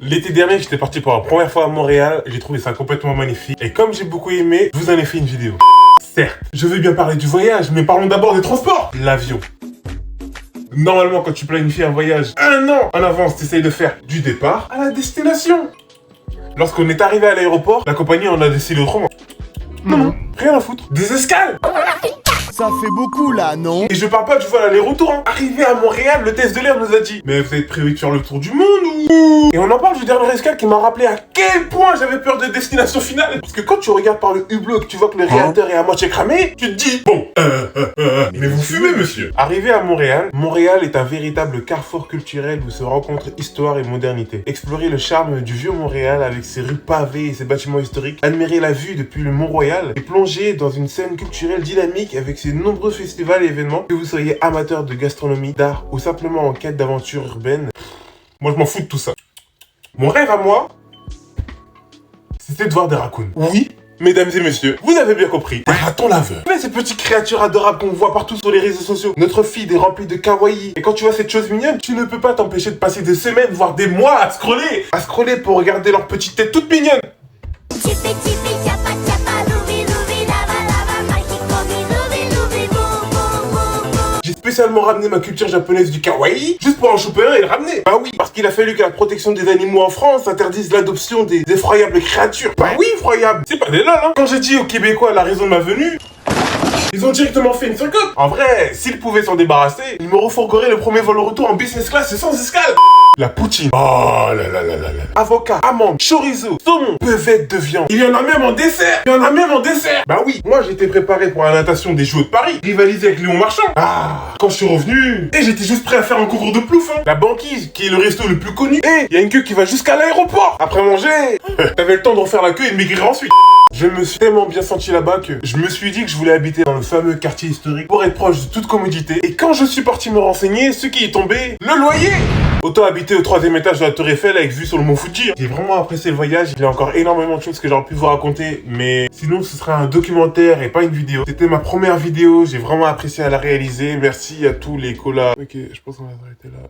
L'été dernier, j'étais parti pour la première fois à Montréal. J'ai trouvé ça complètement magnifique. Et comme j'ai beaucoup aimé, je vous en ai fait une vidéo. Certes, je veux bien parler du voyage, mais parlons d'abord des transports. L'avion. Normalement, quand tu planifies un voyage 1 an en avance, tu essayes de faire du départ à la destination. Lorsqu'on est arrivé à l'aéroport, la compagnie en a décidé autrement. Non, rien à foutre. Des escales. Ça fait beaucoup là, non? Et je parle pas du vol aller-retour, hein. Arrivé à Montréal, le test de l'air nous a dit: mais vous êtes prévu de faire le tour du monde ou... Et on en parle du dernier escale qui m'a rappelé à quel point j'avais peur de destination finale. Parce que quand tu regardes par le hublot et que tu vois que le réacteur est à moitié cramé, tu te dis: bon, mais vous fumez, monsieur. Arrivé à Montréal, Montréal est un véritable carrefour culturel où se rencontrent histoire et modernité. Explorer le charme du vieux Montréal avec ses rues pavées et ses bâtiments historiques, admirer la vue depuis le Mont-Royal et plonger dans une scène culturelle dynamique avec ses nombreux festivals et événements, que vous soyez amateur de gastronomie, d'art ou simplement en quête d'aventure urbaine. Moi, je m'en fous de tout ça. Mon rêve à moi, c'était de voir des raccoons. Oui, mesdames et messieurs, vous avez bien compris. Des ratons laveurs. Mais ces petites créatures adorables qu'on voit partout sur les réseaux sociaux. Notre feed est rempli de kawaii. Et quand tu vois cette chose mignonne, tu ne peux pas t'empêcher de passer des semaines, voire des mois à scroller. À scroller pour regarder leurs petites têtes toutes mignonnes. J'ai spécialement ramené ma culture japonaise du kawaii, juste pour en choper un et le ramener. Bah oui, parce qu'il a fallu que la protection des animaux en France interdise l'adoption des effroyables créatures. Bah oui, effroyables. C'est pas des lol, hein. Quand j'ai dit aux Québécois la raison de ma venue, ils ont directement fait une syncope. En vrai, s'ils pouvaient s'en débarrasser, ils me refourgueraient le premier vol au retour en business class et sans escale. La poutine. Oh là là là là là. Avocat, amande, chorizo, saumon, buvette de viande. Il y en a même en dessert. Bah oui, moi j'étais préparé pour la natation des JO de Paris, rivaliser avec Léon Marchand. Ah, quand je suis revenu, et j'étais juste prêt à faire un concours de plouf, hein. La banquise, qui est le resto le plus connu. Et il y a une queue qui va jusqu'à l'aéroport. Après manger, t'avais le temps de refaire la queue et de maigrir ensuite. Je me suis tellement bien senti là-bas que je me suis dit que je voulais habiter dans le fameux quartier historique pour être proche de toute commodité. Et quand je suis parti me renseigner, ce qui est tombé, le loyer. Autant habiter au 3e étage de la Tour Eiffel avec vue sur le mont Fuji. J'ai vraiment apprécié le voyage. Il y a encore énormément de choses que j'aurais pu vous raconter, mais sinon ce sera un documentaire et pas une vidéo. C'était ma première vidéo, j'ai vraiment apprécié à la réaliser. Merci à tous les collabs. Ok, je pense qu'on va s'arrêter là.